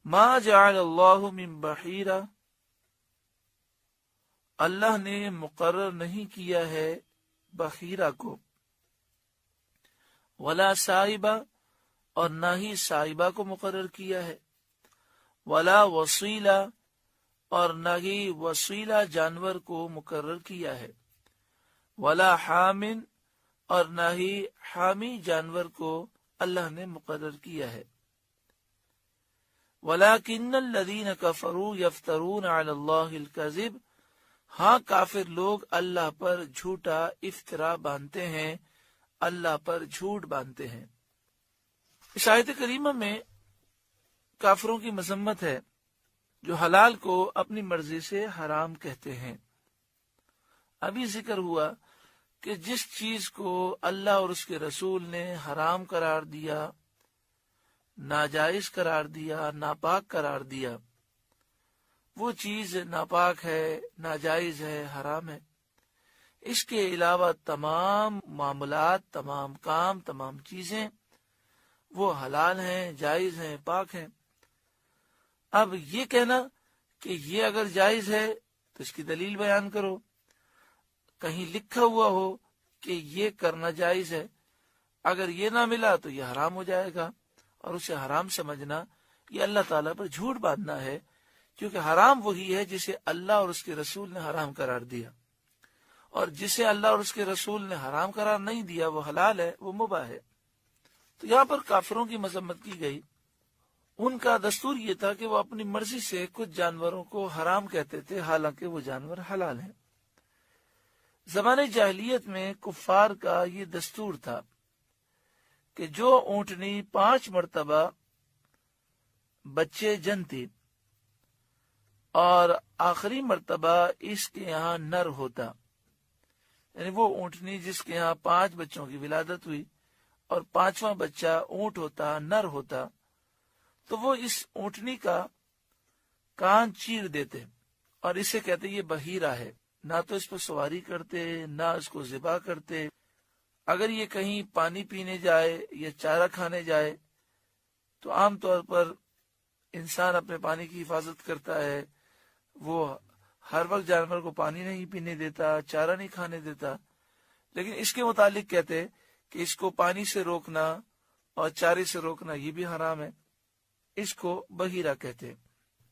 ما جعل اللہ من بحیرہ، اللہ نے مقرر نہیں کیا ہے بحیرہ کو، ولا صائبہ، اور نہ ہی صائبہ کو مقرر کیا ہے، ولا وصیلہ، اور نہ ہی وصیلہ جانور کو مقرر کیا ہے، ولا حامن، اور نہ ہی حامی جانور کو اللہ نے مقرر کیا ہے۔ وَلَكِنَّ الَّذِينَ كَفَرُوا يَفْتَرُونَ عَلَى اللَّهِ الْكَذِبَ، ہاں کافر لوگ اللہ پر جھوٹا افترا باندھتے ہیں، اللہ پر جھوٹ باندھتے ہیں۔ اس آیت کریمہ میں کافروں کی مذمت ہے جو حلال کو اپنی مرضی سے حرام کہتے ہیں۔ ابھی ذکر ہوا کہ جس چیز کو اللہ اور اس کے رسول نے حرام قرار دیا، ناجائز قرار دیا، ناپاک قرار دیا، وہ چیز ناپاک ہے، ناجائز ہے، حرام ہے۔ اس کے علاوہ تمام معاملات، تمام کام، تمام چیزیں وہ حلال ہیں، جائز ہیں، پاک ہیں۔ اب یہ کہنا کہ یہ اگر جائز ہے تو اس کی دلیل بیان کرو، کہیں لکھا ہوا ہو کہ یہ کرنا جائز ہے، اگر یہ نہ ملا تو یہ حرام ہو جائے گا، اور اسے حرام سمجھنا یہ اللہ تعالیٰ پر جھوٹ باندھنا ہے، کیونکہ حرام وہی ہے جسے اللہ اور اس کے رسول نے حرام قرار دیا، اور جسے اللہ اور اس کے رسول نے حرام قرار نہیں دیا وہ حلال ہے، وہ مباح ہے۔ تو یہاں پر کافروں کی مذمت کی گئی۔ ان کا دستور یہ تھا کہ وہ اپنی مرضی سے کچھ جانوروں کو حرام کہتے تھے، حالانکہ وہ جانور حلال ہیں۔ زمانے جاہلیت میں کفار کا یہ دستور تھا کہ جو اونٹنی 5 مرتبہ بچے جنتی اور آخری مرتبہ اس کے یہاں نر ہوتا، یعنی وہ اونٹنی جس کے یہاں 5 بچوں کی ولادت ہوئی اور 5واں بچہ اونٹ ہوتا، نر ہوتا، تو وہ اس اونٹنی کا کان چیر دیتے اور اسے کہتے یہ بحیرہ ہے، نہ تو اس پر سواری کرتے، نہ اس کو ذبح کرتے۔ اگر یہ کہیں پانی پینے جائے یا چارہ کھانے جائے تو عام طور پر انسان اپنے پانی کی حفاظت کرتا ہے، وہ ہر وقت جانور کو پانی نہیں پینے دیتا، چارہ نہیں کھانے دیتا، لیکن اس کے متعلق کہتے کہ اس کو پانی سے روکنا اور چارے سے روکنا یہ بھی حرام ہے، اس کو بحیرہ کہتے۔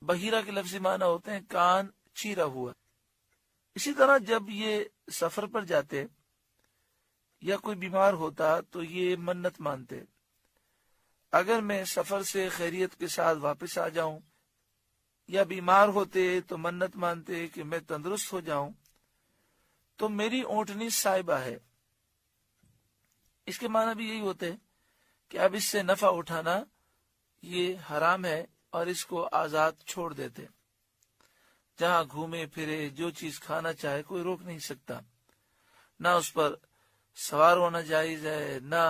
بحیرہ کے لفظی معنی ہوتے ہیں کان چیرا ہوا۔ اسی طرح جب یہ سفر پر جاتے یا کوئی بیمار ہوتا تو یہ منت مانتے، اگر میں سفر سے خیریت کے ساتھ واپس آ جاؤں، یا بیمار ہوتے تو منت مانتے کہ میں تندرست ہو جاؤں تو میری اونٹنی صائبہ ہے۔ اس کے معنی بھی یہی ہوتے کہ اب اس سے نفع اٹھانا یہ حرام ہے اور اس کو آزاد چھوڑ دیتے، جہاں گھومے پھرے جو چیز کھانا چاہے کوئی روک نہیں سکتا، نہ اس پر سوار ہونا جائز ہے، نہ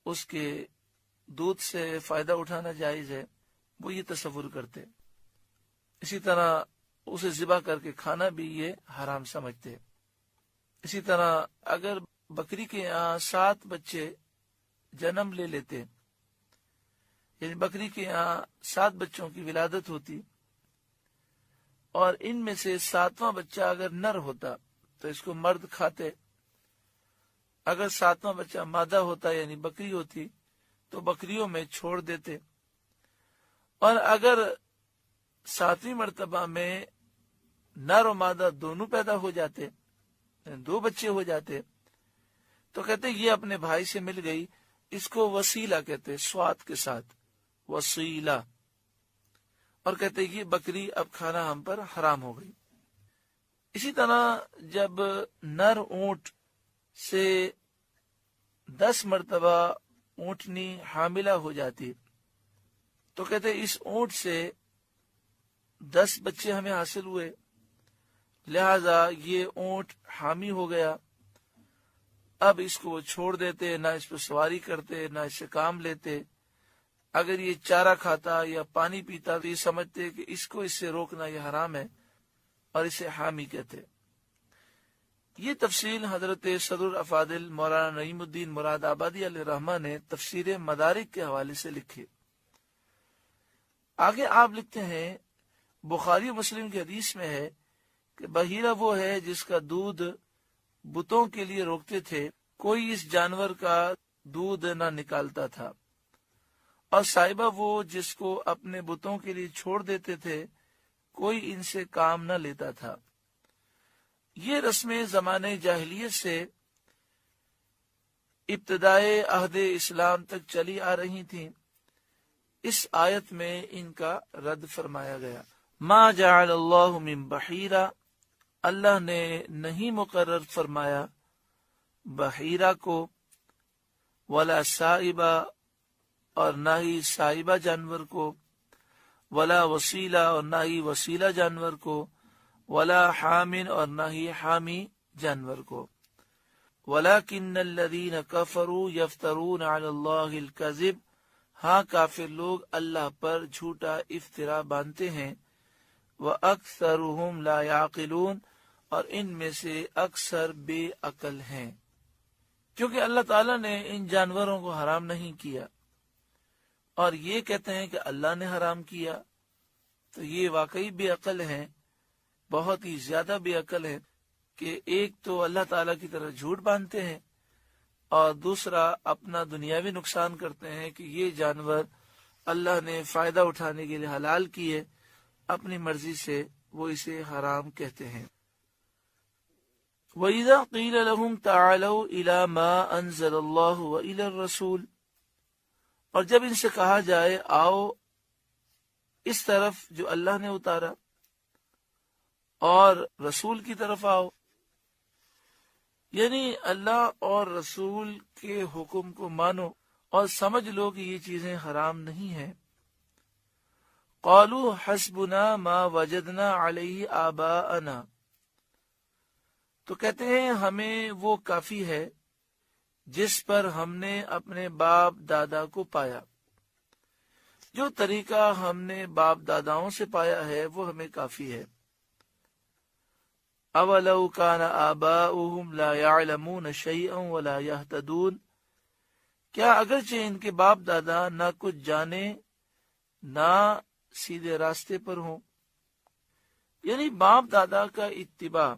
اس کے دودھ سے فائدہ اٹھانا جائز ہے، وہ یہ تصور کرتے۔ اسی طرح اسے ذبح کر کے کھانا بھی یہ حرام سمجھتے۔ اسی طرح اگر بکری کے یہاں 7 بچے جنم لے لیتے، یعنی بکری کے یہاں 7 بچوں کی ولادت ہوتی اور ان میں سے 7واں بچہ اگر نر ہوتا تو اس کو مرد کھاتے، اگر 7واں بچہ مادہ ہوتا یعنی بکری ہوتی تو بکریوں میں چھوڑ دیتے، اور اگر 7ویں مرتبہ میں نر و مادہ دونوں پیدا ہو جاتے، یعنی 2 بچے ہو جاتے، تو کہتے یہ اپنے بھائی سے مل گئی، اس کو وسیلہ کہتے، سوات کے ساتھ وسیلہ، اور کہتے یہ بکری اب کھانا ہم پر حرام ہو گئی۔ اسی طرح جب نر اونٹ سے 10 مرتبہ اونٹنی حاملہ ہو جاتی تو کہتے اس اونٹ سے 10 بچے ہمیں حاصل ہوئے، لہذا یہ اونٹ حامی ہو گیا، اب اس کو وہ چھوڑ دیتے، نہ اس پہ سواری کرتے، نہ اس سے کام لیتے۔ اگر یہ چارہ کھاتا یا پانی پیتا تو یہ سمجھتے کہ اس کو اس سے روکنا یہ حرام ہے اور اسے حامی کہتے۔ یہ تفصیل حضرت صدر الافاضل مولانا نعیم الدین مراد آبادی علیہ رحمہ نے تفسیر مدارک کے حوالے سے لکھی۔ آگے آپ لکھتے ہیں بخاری و مسلم کی حدیث میں ہے کہ بحیرہ وہ ہے جس کا دودھ بتوں کے لیے روکتے تھے، کوئی اس جانور کا دودھ نہ نکالتا تھا، اور صاحبہ وہ جس کو اپنے بتوں کے لیے چھوڑ دیتے تھے، کوئی ان سے کام نہ لیتا تھا۔ یہ رسمیں زمانے جاہلیت سے ابتدائے عہد اسلام تک چلی آ رہی تھیں۔ اس آیت میں ان کا رد فرمایا گیا۔ ما جعل اللہ من بحیرہ، اللہ نے نہیں مقرر فرمایا بحیرہ کو، ولا سائبہ، اور نہ ہی سائبہ جانور کو، ولا وسیلہ، اور نہ ہی وسیلہ جانور کو، ولا حامن، اور نہ ہی حامی جانور کو، ولکن الذین کفروا یفترون علی اللہ الکذب، ہاں کافر لوگ اللہ پر جھوٹا افطرا باندھتے ہیں، وَأَكْثَرُهُمْ لَا يَعْقِلُونَ، اور ان میں سے اکثر بے عقل ہیں۔ کیونکہ اللہ تعالیٰ نے ان جانوروں کو حرام نہیں کیا اور یہ کہتے ہیں کہ اللہ نے حرام کیا، تو یہ واقعی بے عقل ہیں، بہت ہی زیادہ بے عقل ہیں کہ ایک تو اللہ تعالیٰ کی طرف جھوٹ باندھتے ہیں اور دوسرا اپنا دنیاوی نقصان کرتے ہیں کہ یہ جانور اللہ نے فائدہ اٹھانے کے لیے حلال کیے، اپنی مرضی سے وہ اسے حرام کہتے ہیں۔ وَإِذَا قِيلَ لَهُمْ تَعَالَوْا إِلَى مَا أَنزَلَ اللَّهُ وَإِلَى الرَّسُولِ، اور جب ان سے کہا جائے آؤ اس طرف جو اللہ نے اتارا اور رسول کی طرف آؤ، یعنی اللہ اور رسول کے حکم کو مانو اور سمجھ لو کہ یہ چیزیں حرام نہیں ہیں۔ قالوا حسبنا ما وجدنا علیہ آباءنا، تو کہتے ہیں ہمیں وہ کافی ہے جس پر ہم نے اپنے باپ دادا کو پایا، جو طریقہ ہم نے باپ داداؤں سے پایا ہے وہ ہمیں کافی ہے۔ اولو کان آباؤہم لا یعلمون شیئا ولا یہتدون، کیا اگرچہ ان کے باپ دادا نہ کچھ جانے نہ سیدھے راستے پر ہوں، یعنی باپ دادا کا اتباع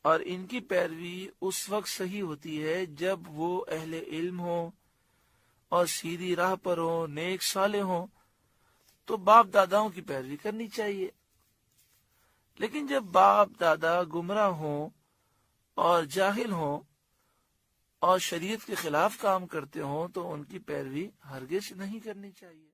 اور ان کی پیروی اس وقت صحیح ہوتی ہے جب وہ اہل علم ہوں اور سیدھی راہ پر ہوں، نیک صالح ہوں، تو باپ داداؤں کی پیروی کرنی چاہیے۔ لیکن جب باپ دادا گمراہ ہوں اور جاہل ہوں اور شریعت کے خلاف کام کرتے ہوں تو ان کی پیروی ہرگز نہیں کرنی چاہیے۔